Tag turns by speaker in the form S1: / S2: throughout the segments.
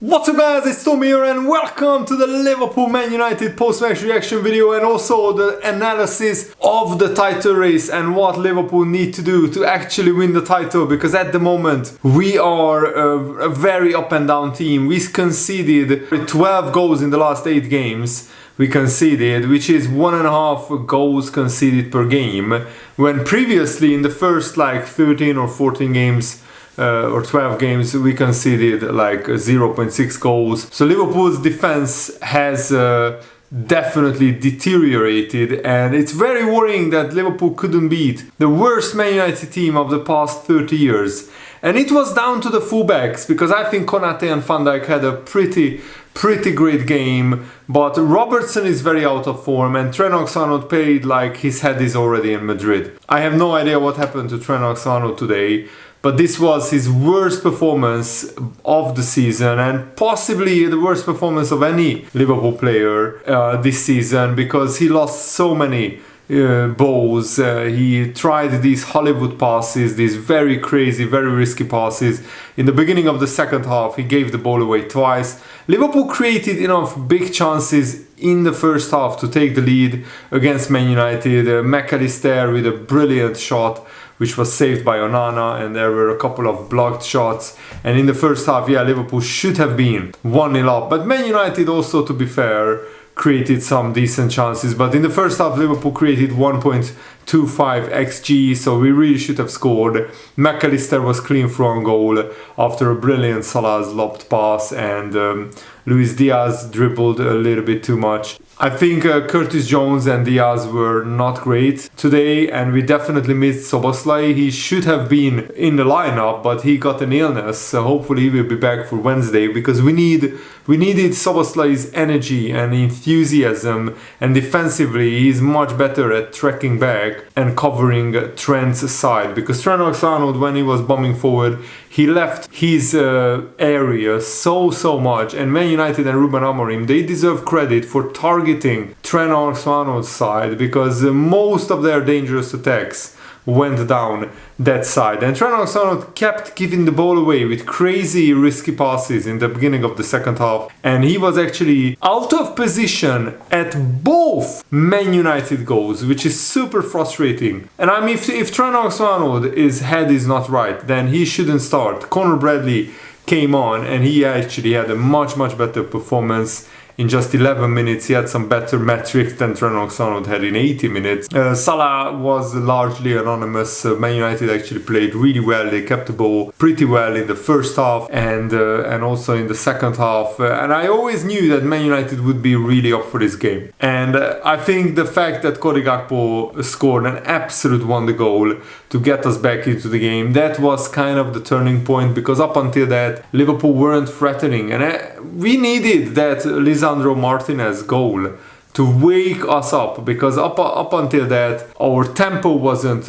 S1: What's up guys, it's Tom here and welcome to the Liverpool Man United post-match reaction video and also the analysis of the title race and what Liverpool need to do to actually win the title, because at the moment we are a very up and down team. We conceded 12 goals in the last 8 games. We conceded, which is 1.5 goals conceded per game, when previously in the first 13 or 14 games or 12 games we conceded 0.6 goals. So Liverpool's defense has definitely deteriorated, and it's very worrying that Liverpool couldn't beat the worst Man United team of the past 30 years. And it was down to the fullbacks, because I think Konate and Van Dijk had a pretty great game, but Robertson is very out of form and Trent Alexander-Arnold played like his head is already in Madrid. I have no idea what happened to Trent Alexander-Arnold today, but this was his worst performance of the season and possibly the worst performance of any Liverpool player this season, because he lost so many balls. He tried these Hollywood passes, these very crazy, very risky passes. In the beginning of the second half, he gave the ball away twice. Liverpool created enough big chances in the first half to take the lead against Man United. McAllister with a brilliant shot, which was saved by Onana, and there were a couple of blocked shots. And in the first half, Liverpool should have been 1-0 up. But Man United also, to be fair, created some decent chances. But in the first half, Liverpool created 1.25 xG, so we really should have scored. McAllister was clean from goal after a brilliant Salah's lobbed pass, and Luis Diaz dribbled a little bit too much. I think Curtis Jones and Diaz were not great today, and we definitely missed Szoboszlai. He should have been in the lineup, but he got an illness, so hopefully he will be back for Wednesday, because we needed Szoboszlai's energy and enthusiasm, and defensively he's much better at tracking back and covering Trent's side, because Trent Alexander-Arnold, when he was bombing forward, he left his area so much, and Man United and Ruben Amorim, they deserve credit for targeting Trent Alexander-Arnold's side, because most of their dangerous attacks went down that side. And Trent Alexander-Arnold kept giving the ball away with crazy risky passes in the beginning of the second half, and he was actually out of position at both Man United goals, which is super frustrating. And I mean, if Trent Alexander-Arnold's head is not right, then he shouldn't start. Conor Bradley came on and he actually had a much better performance. In just 11 minutes, he had some better metrics than Trent Alexander-Arnold had in 80 minutes. Salah was largely anonymous. Man United actually played really well. They kept the ball pretty well in the first half and also in the second half. And I always knew that Man United would be really up for this game. And I think the fact that Gakpo scored an absolute wonder goal to get us back into the game, that was kind of the turning point, because up until that, Liverpool weren't threatening. And we needed that Lisandro Martinez goal to wake us up, because up until that our tempo wasn't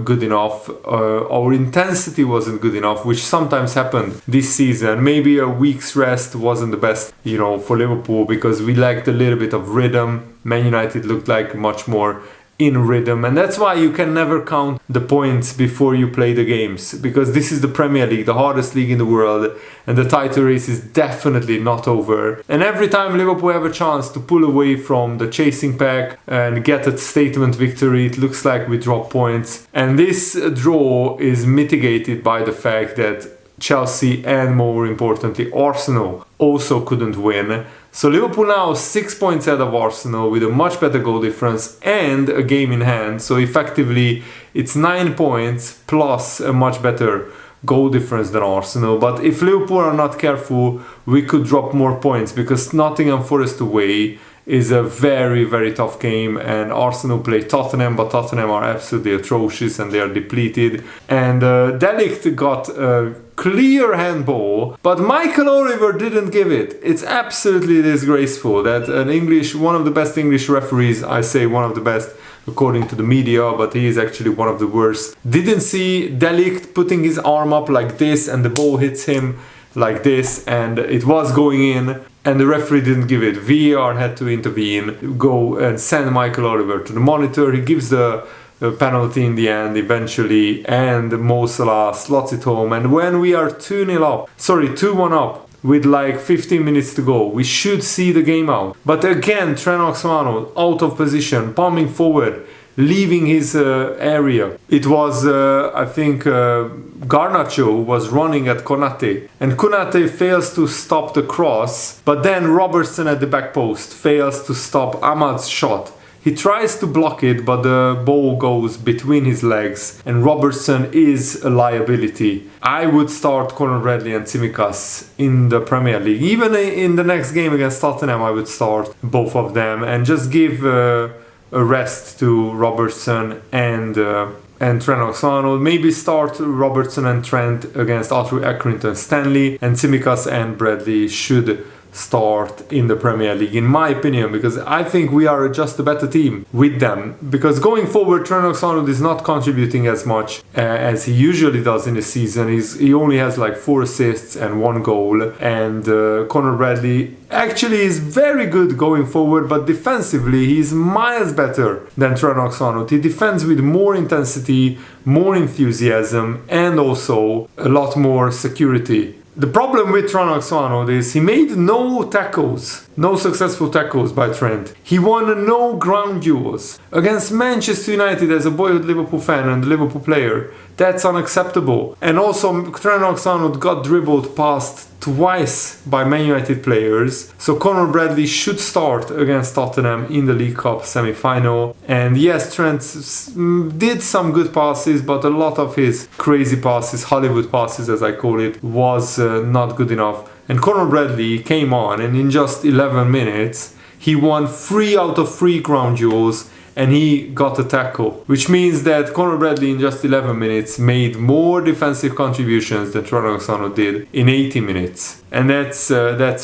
S1: good enough, our intensity wasn't good enough, which sometimes happened this season. Maybe a week's rest wasn't the best, for Liverpool, because we lacked a little bit of rhythm. Man United looked like much more in rhythm, and that's why you can never count the points before you play the games, because this is the Premier League, the hardest league in the world, and the title race is definitely not over. And every time Liverpool have a chance to pull away from the chasing pack and get a statement victory, it looks like we drop points. And this draw is mitigated by the fact that Chelsea and, more importantly, Arsenal also couldn't win. So Liverpool now 6 points ahead of Arsenal with a much better goal difference and a game in hand. So effectively it's 9 points plus a much better goal difference than Arsenal. But if Liverpool are not careful, we could drop more points, because Nottingham Forest away is a very tough game, and Arsenal play Tottenham, but Tottenham are absolutely atrocious and they are depleted. And De Ligt got a clear handball, but Michael Oliver didn't give it. It's absolutely disgraceful that one of the best English referees, I say one of the best according to the media, but he is actually one of the worst, didn't see De Ligt putting his arm up like this and the ball hits him like this and it was going in, and the referee didn't give it. VAR had to intervene, go and send Michael Oliver to the monitor. He gives the penalty in the end eventually, and Mo Salah slots it home. And when we are 2-1 up, with like 15 minutes to go. We should see the game out. But again, Trent Alexander-Arnold out of position, bombing forward, leaving his area. It was, I think, Garnacho was running at Konate, and Konate fails to stop the cross, but then Robertson at the back post fails to stop Ahmad's shot. He tries to block it, but the ball goes between his legs, and Robertson is a liability. I would start Conor Bradley and Tsimikas in the Premier League. Even in the next game against Tottenham, I would start both of them and just give a rest to Robertson and Trent Alexander-Arnold. Maybe start Robertson and Trent against Arthur Accrington Stanley, and Tsimikas and Bradley should start in the Premier League, in my opinion, because I think we are just a better team with them. Because going forward, Trent Alexander-Arnold is not contributing as much as he usually does in the season. He only has like 4 assists and 1 goal, and Conor Bradley actually is very good going forward, but defensively he's miles better than Trent Alexander-Arnold. He defends with more intensity, more enthusiasm, and also a lot more security. The problem with Trent Alexander-Arnold is he made no tackles, no successful tackles by Trent. He won no ground duels. Against Manchester United, as a boyhood Liverpool fan and Liverpool player, that's unacceptable. And also Trent Alexander-Arnold got dribbled past twice by Man United players. So Conor Bradley should start against Tottenham in the League Cup semi-final. And yes, Trent did some good passes, but a lot of his crazy passes, Hollywood passes as I call it, was not good enough. And Conor Bradley came on, and in just 11 minutes he won 3 out of 3 ground duels, and he got a tackle, which means that Conor Bradley in just 11 minutes made more defensive contributions than Trent Alexander-Arnold did in 80 minutes. And that's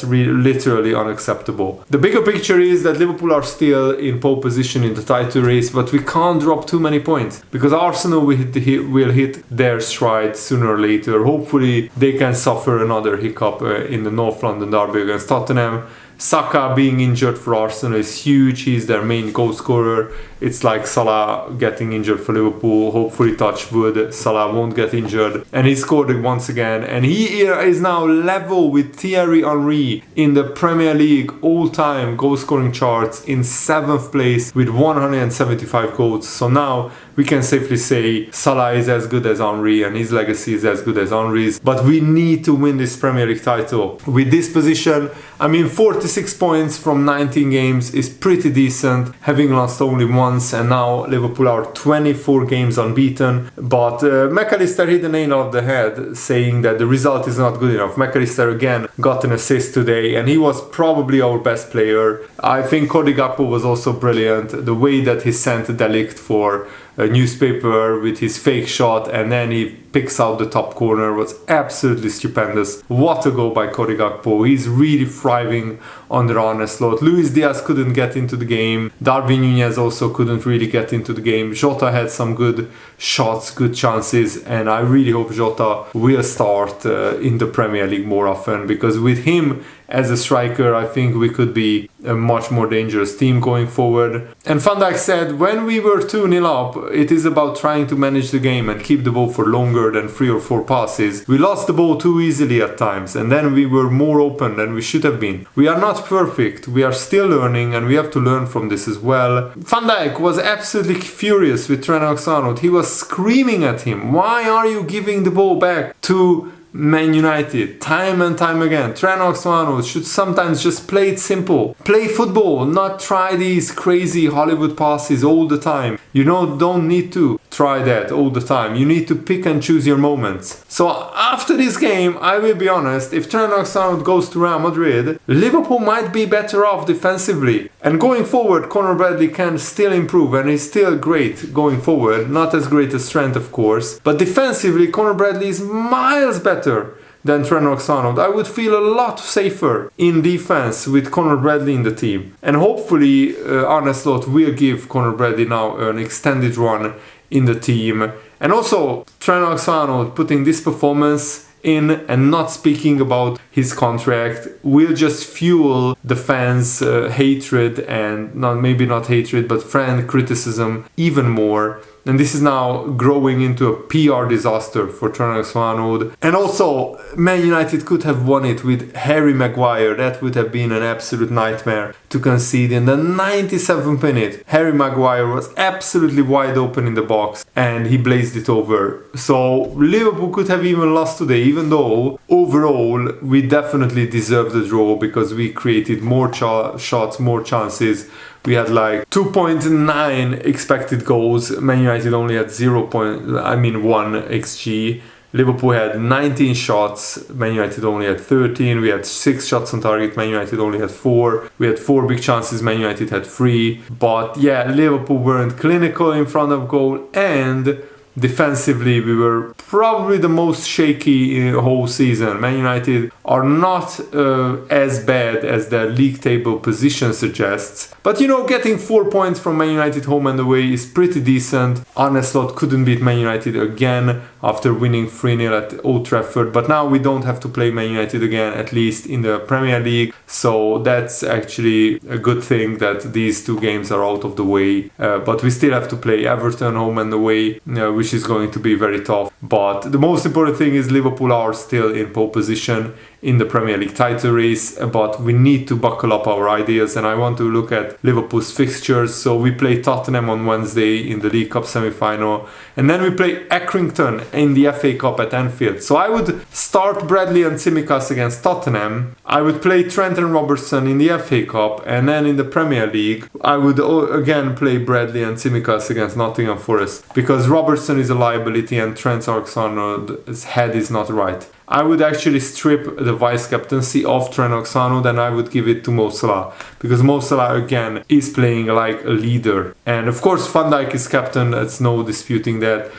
S1: literally unacceptable. The bigger picture is that Liverpool are still in pole position in the title race, but we can't drop too many points, because Arsenal will hit their stride sooner or later. Hopefully they can suffer another hiccup in the North London derby against Tottenham. Saka being injured for Arsenal is huge. He's their main goal scorer. It's like Salah getting injured for Liverpool. Hopefully, touch wood, Salah won't get injured. And he scored it once again. And he is now level with Thierry Henry in the Premier League all-time goal scoring charts, in 7th place with 175 goals. So now we can safely say Salah is as good as Henry and his legacy is as good as Henry's. But we need to win this Premier League title. With this position, I mean, 46 points from 19 games is pretty decent, having lost only once, and now Liverpool are 24 games unbeaten. But McAllister hit the nail on the head, saying that the result is not good enough. McAllister again got an assist today, and he was probably our best player. I think Cody Gakpo was also brilliant. The way that he sent De Ligt for a newspaper with his fake shot, and then he picks out the top corner, was absolutely stupendous. What a goal by Cody Gakpo. He's really thriving on the Arne slot. Luis Diaz couldn't get into the game. Darwin Núñez also couldn't really get into the game. Jota had some good shots, good chances, and I really hope Jota will start in the Premier League more often, because with him as a striker, I think we could be a much more dangerous team going forward. And Van Dijk said, when we were 2-0 up, it is about trying to manage the game and keep the ball for longer than 3 or 4 passes. We lost the ball too easily at times, and then we were more open than we should have been. We are not perfect, we are still learning, and we have to learn from this as well. Van Dijk was absolutely furious with Trent Alexander-Arnold. He was screaming at him, why are you giving the ball back to Man United time and time again? Trent Alexander-Arnold should sometimes just play it simple. Play football, not try these crazy Hollywood passes all the time. You don't need to try that all the time. You need to pick and choose your moments. So after this game, I will be honest, if Trent Alexander-Arnold goes to Real Madrid, Liverpool might be better off defensively. And going forward, Conor Bradley can still improve, and he's still great going forward. Not as great as Trent, of course. But defensively, Conor Bradley is miles better than Trent Alexander-Arnold. I would feel a lot safer in defense with Conor Bradley in the team. And hopefully Arne Slot will give Conor Bradley now an extended run in the team. And also Trent Alexander-Arnold putting this performance in and not speaking about his contract will just fuel the fans' hatred, and maybe not hatred, but fan criticism even more. And this is now growing into a PR disaster for Trent Alexander-Arnold. And also, Man United could have won it with Harry Maguire. That would have been an absolute nightmare to concede in the 97th minute. Harry Maguire was absolutely wide open in the box and he blazed it over. So Liverpool could have even lost today, even though overall we definitely deserved the draw because we created more shots, more chances. We had like 2.9 expected goals. Man United only had 1 XG. Liverpool had 19 shots, Man United only had 13. We had 6 shots on target, Man United only had 4. We had 4 big chances, Man United had 3. But yeah, Liverpool weren't clinical in front of goal, and defensively we were probably the most shaky in the whole season. Man United are not as bad as their league table position suggests. But you know, getting 4 points from Man United home and away is pretty decent. Arne Slot couldn't beat Man United again after winning 3-0 at Old Trafford. But now we don't have to play Man United again, at least in the Premier League. So that's actually a good thing that these 2 games are out of the way. But we still have to play Everton home and away, which is going to be very tough. But the most important thing is Liverpool are still in pole position in the Premier League title race, but we need to buckle up our ideas, and I want to look at Liverpool's fixtures. So we play Tottenham on Wednesday in the League Cup semi-final, and then we play Accrington in the FA Cup at Anfield. So I would start Bradley and Tsimikas against Tottenham. I would play Trent and Robertson in the FA Cup, and then in the Premier League I would again play Bradley and Tsimikas against Nottingham Forest, because Robertson is a liability and Trent Alexander-Arnold's head is not right. I would actually strip the vice-captaincy of Trent Alexander-Arnold and I would give it to Mo Salah, because Mo Salah again is playing like a leader. And of course Van Dijk is captain, that's no disputing that.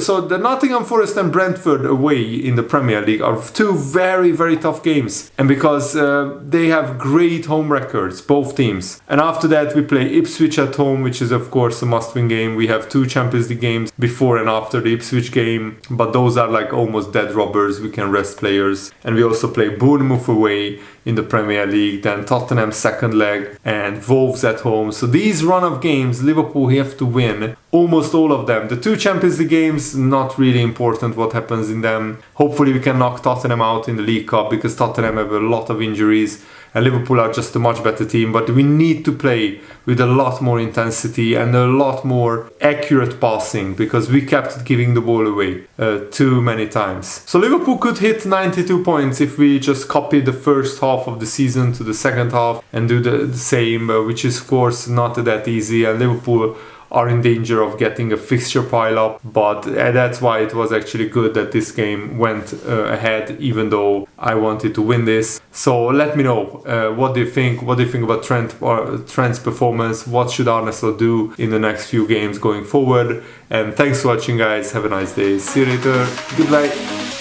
S1: So the Nottingham Forest and Brentford away in the Premier League are 2 very, very tough games. And because they have great home records, both teams. And after that we play Ipswich at home, which is of course a must-win game. We have 2 Champions League games before and after the Ipswich game, but those are like almost dead robbers. We can rest players. And we also play Bournemouth away in the Premier League, then Tottenham second leg, and Wolves at home. So these run of games, Liverpool have to win almost all of them. The 2 Champions League games, not really important what happens in them. Hopefully we can knock Tottenham out in the League Cup, because Tottenham have a lot of injuries and Liverpool are just a much better team. But we need to play with a lot more intensity and a lot more accurate passing, because we kept giving the ball away too many times. So Liverpool could hit 92 points if we just copy the first half of the season to the second half and do the same, which is of course not that easy, and Liverpool are in danger of getting a fixture pile up. But that's why it was actually good that this game went ahead, even though I wanted to win this. So let me know, what do you think? What do you think about Trent's performance? What should Arne Slot do in the next few games going forward? And thanks for watching, guys. Have a nice day. See you later. Goodbye.